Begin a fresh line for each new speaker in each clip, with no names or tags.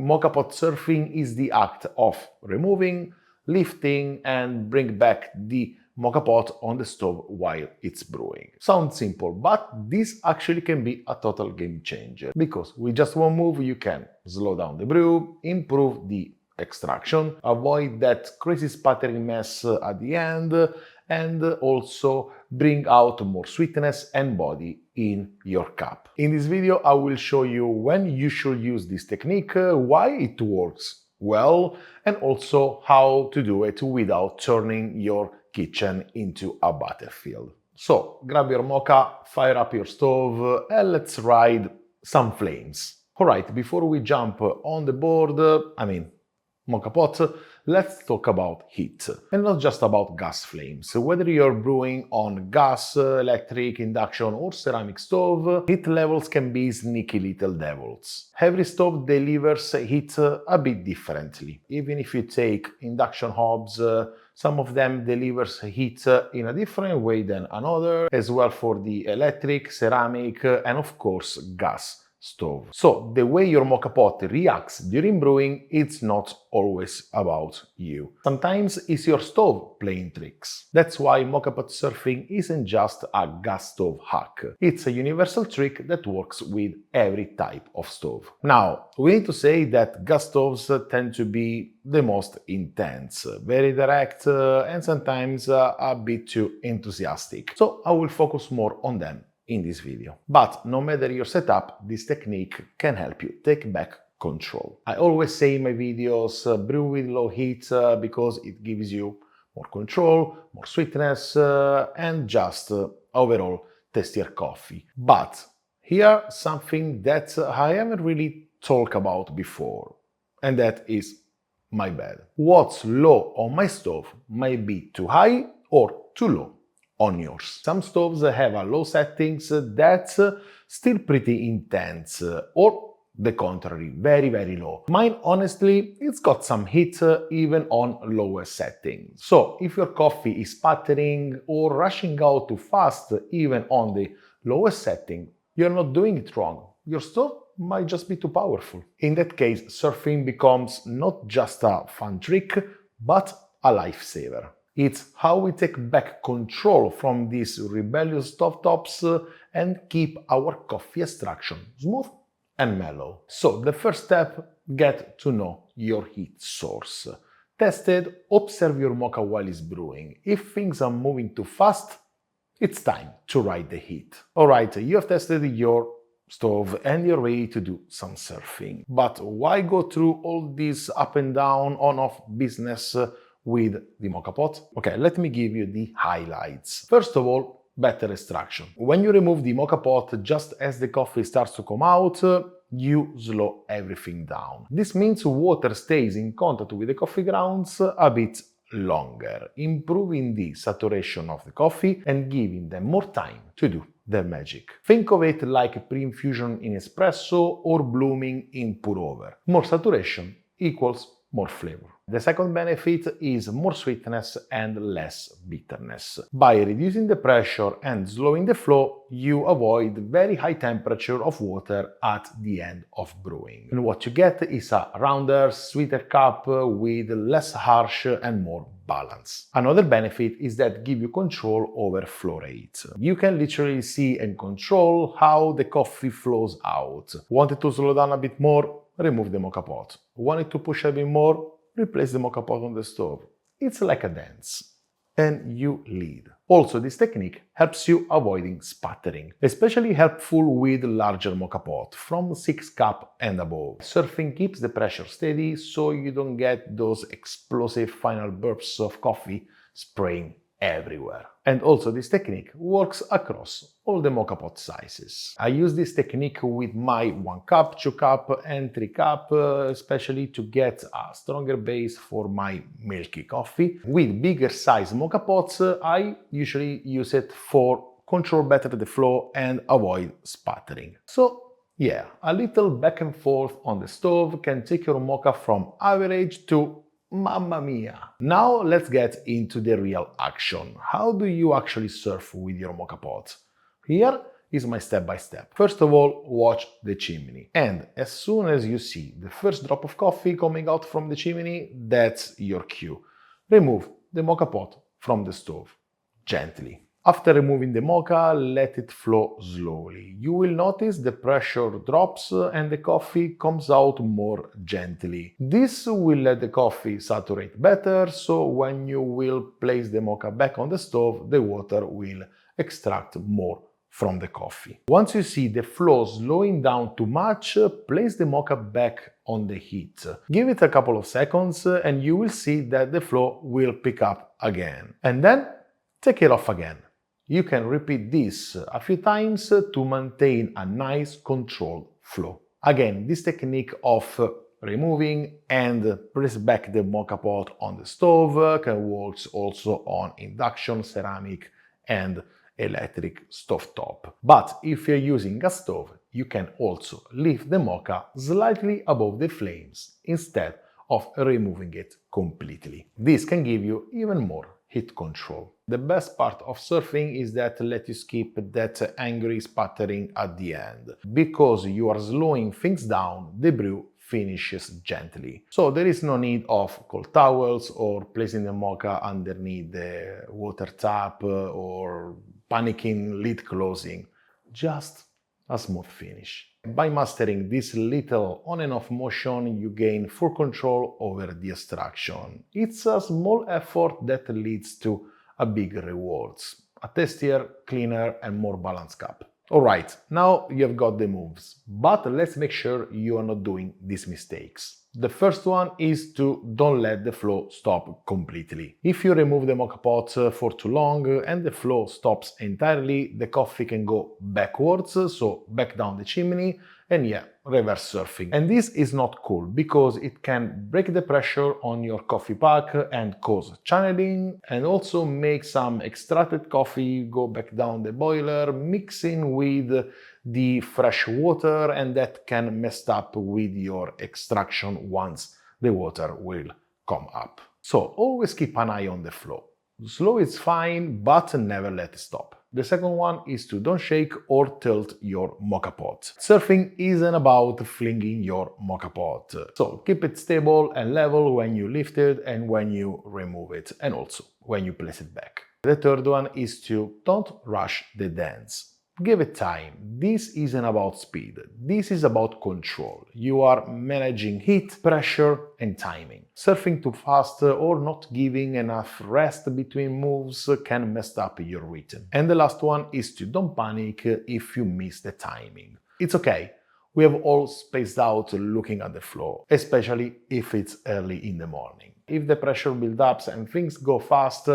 Moka Pot Surfing is the act of removing, lifting and bring back the moka pot on the stove while it's brewing. Sounds simple, but this actually can be a total game changer, because with just one move you can slow down the brew, improve the extraction, avoid that crazy sputtering mess at the end, and also bring out more sweetness and body in your cup. In this video I will show you when you should use this technique, why it works well, and also how to do it without turning your kitchen into a battlefield. So grab your mocha, fire up your stove, and let's ride some flames. Alright, before we jump on the board, moka pot, let's talk about heat. And not just about gas flames. Whether you're brewing on gas, electric, induction or ceramic stove, heat levels can be sneaky little devils. Every stove delivers heat a bit differently. Even if you take induction hobs, some of them delivers heat in a different way than another, as well for the electric, ceramic and of course gas stove. So the way your moka pot reacts during brewing, it's not always about you. Sometimes it's your stove playing tricks. That's why Moka Pot Surfing isn't just a gas stove hack. It's a universal trick that works with every type of stove. Now, we need to say that gas stoves tend to be the most intense, very direct and sometimes a bit too enthusiastic. So I will focus more on them in this video. But no matter your setup, this technique can help you take back control. I always say in my videos, brew with low heat because it gives you more control, more sweetness and just overall tastier coffee. But here something that I haven't really talked about before, and that is my bad. What's low on my stove might be too high or too low on yours. Some stoves have a low settings that's still pretty intense, or the contrary, very low. Mine, honestly, it's got some heat even on lower settings. So if your coffee is sputtering or rushing out too fast even on the lowest setting, you're not doing it wrong. Your stove might just be too powerful. In that case, surfing becomes not just a fun trick, but a lifesaver. It's how we take back control from these rebellious stovetops and keep our coffee extraction smooth and mellow. So the first step, get to know your heat source. Test it, observe your mocha while it's brewing. If things are moving too fast, it's time to ride the heat. Alright, you have tested your stove and you're ready to do some surfing. But why go through all this up and down, on-off business with the moka pot? Okay, let me give you the highlights. First of all, better extraction. When you remove the moka pot just as the coffee starts to come out, you slow everything down. This means water stays in contact with the coffee grounds a bit longer, improving the saturation of the coffee and giving them more time to do their magic. Think of it like pre-infusion in espresso or blooming in pour-over. More saturation equals more flavor. The second benefit is more sweetness and less bitterness. By reducing the pressure and slowing the flow, you avoid very high temperature of water at the end of brewing. And what you get is a rounder, sweeter cup with less harsh and more balance. Another benefit is that give you control over flow rate. You can literally see and control how the coffee flows out. Want it to slow down a bit more? Remove the moka pot. Want it to push a bit more? Replace the moka pot on the stove. It's like a dance. And you lead. Also, this technique helps you avoiding sputtering, especially helpful with larger moka pot from 6 cup and above. Surfing keeps the pressure steady so you don't get those explosive final bursts of coffee spraying everywhere. And also this technique works across all the moka pot sizes. I use this technique with my 1 cup, 2 cup and 3 cup, especially to get a stronger base for my milky coffee. With bigger size moka pots, I usually use it for control better the flow and avoid sputtering. So yeah, a little back and forth on the stove can take your mocha from average to mamma mia! Now let's get into the real action. How do you actually surf with your moka pot? Here is my step-by-step. First of all, watch the chimney. And as soon as you see the first drop of coffee coming out from the chimney, that's your cue. Remove the moka pot from the stove, gently. After removing the mocha, let it flow slowly. You will notice the pressure drops and the coffee comes out more gently. This will let the coffee saturate better, so when you will place the mocha back on the stove, the water will extract more from the coffee. Once you see the flow slowing down too much, place the mocha back on the heat. Give it a couple of seconds and you will see that the flow will pick up again. And then take it off again. You can repeat this a few times to maintain a nice controlled flow. Again, this technique of removing and press back the moka pot on the stove can work also on induction, ceramic and electric stovetop. But if you're using a stove, you can also lift the mocha slightly above the flames instead of removing it completely. This can give you even more heat control. The best part of surfing is that let you skip that angry sputtering at the end. Because you are slowing things down, the brew finishes gently. So there is no need of cold towels or placing the mocha underneath the water tap or panicking lid closing. Just a smooth finish. By mastering this little on and off motion, you gain full control over the extraction. It's a small effort that leads to a big rewards. A tastier, cleaner and more balanced cup. Alright, now you've got the moves, but let's make sure you are not doing these mistakes. The first one is to don't let the flow stop completely. If you remove the moka pot for too long and the flow stops entirely, the coffee can go backwards, so back down the chimney, and yeah, reverse surfing. And this is not cool because it can break the pressure on your coffee pack and cause channeling, and also make some extracted coffee go back down the boiler, mixing with the fresh water, and that can mess up with your extraction once the water will come up. So always keep an eye on the flow. Slow is fine, but never let it stop. The second one is to don't shake or tilt your moka pot. Surfing isn't about flinging your moka pot. So keep it stable and level when you lift it and when you remove it, and also when you place it back. The third one is to don't rush the dance. Give it time. This isn't about speed. This is about control. You are managing heat, pressure and timing. Surfing too fast or not giving enough rest between moves can mess up your rhythm. And the last one is to don't panic if you miss the timing. It's okay. We have all spaced out looking at the flow, especially if it's early in the morning. If the pressure builds up and things go fast,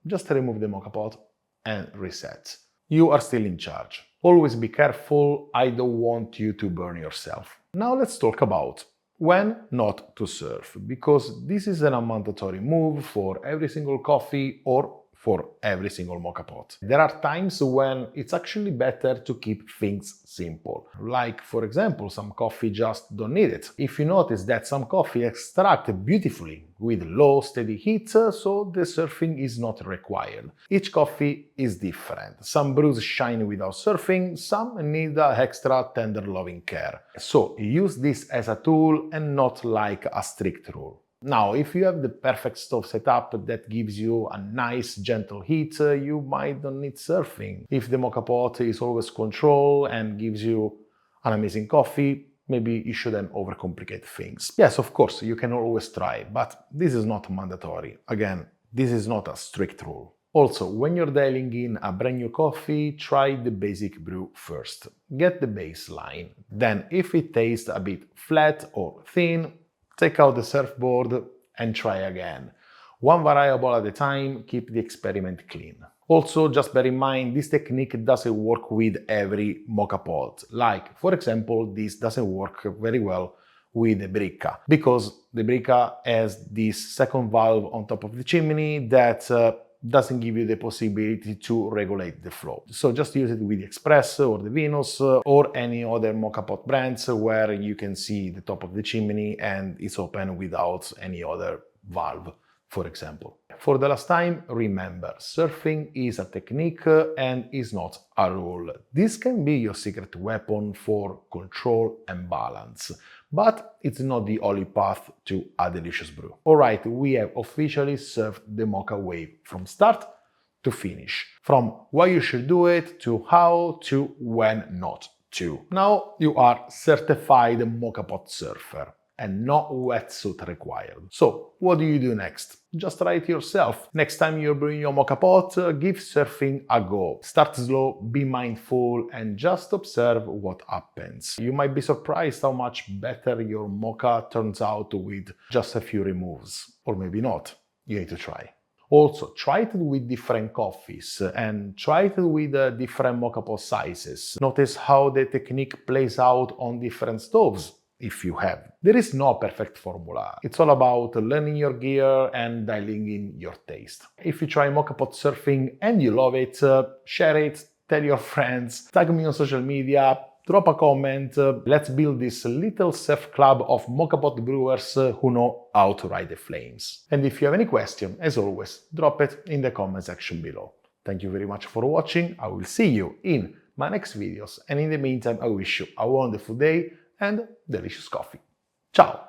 just remove the moka pot and reset. You are still in charge. Always be careful, I don't want you to burn yourself. Now let's talk about when not to surf, because this is a mandatory move for every single coffee or for every single moka pot. There are times when it's actually better to keep things simple. Like, for example, some coffee just don't need it. If you notice that some coffee extract beautifully with low, steady heat, so the surfing is not required. Each coffee is different. Some brews shine without surfing, some need extra tender loving care. So use this as a tool and not like a strict rule. Now, if you have the perfect stove setup that gives you a nice gentle heat, you might don't need surfing. If the moka pot is always controlled and gives you an amazing coffee, maybe you shouldn't overcomplicate things. Yes, of course, you can always try, but this is not mandatory. Again, this is not a strict rule. Also, when you're dialing in a brand new coffee, try the basic brew first. Get the baseline. Then, if it tastes a bit flat or thin, take out the surfboard and try again. One variable at a time, keep the experiment clean. Also, just bear in mind, this technique doesn't work with every moka pot. Like, for example, this doesn't work very well with the bricca, because the bricca has this second valve on top of the chimney that doesn't give you the possibility to regulate the flow. So just use it with the Express or the Venus or any other moka pot brands where you can see the top of the chimney and it's open without any other valve for example. For the last time, remember, surfing is a technique and is not a rule. This can be your secret weapon for control and balance, but it's not the only path to a delicious brew. Alright, we have officially surfed the Moka wave from start to finish, from why you should do it to how to when not to. Now you are certified Moka Pot surfer and no wetsuit required. So what do you do next? Just try it yourself. Next time you're brewing your Moka Pot, give surfing a go. Start slow, be mindful, and just observe what happens. You might be surprised how much better your Moka turns out with just a few removes. Or maybe not. You need to try. Also, try it with different coffees and try it with different Moka Pot sizes. Notice how the technique plays out on different stoves, if you have. There is no perfect formula. It's all about learning your gear and dialing in your taste. If you try Moka Pot surfing and you love it, share it, tell your friends, tag me on social media, drop a comment. Let's build this little surf club of Moka Pot brewers who know how to ride the flames. And if you have any question, as always, drop it in the comment section below. Thank you very much for watching. I will see you in my next videos, and in the meantime I wish you a wonderful day and delicious coffee. Ciao!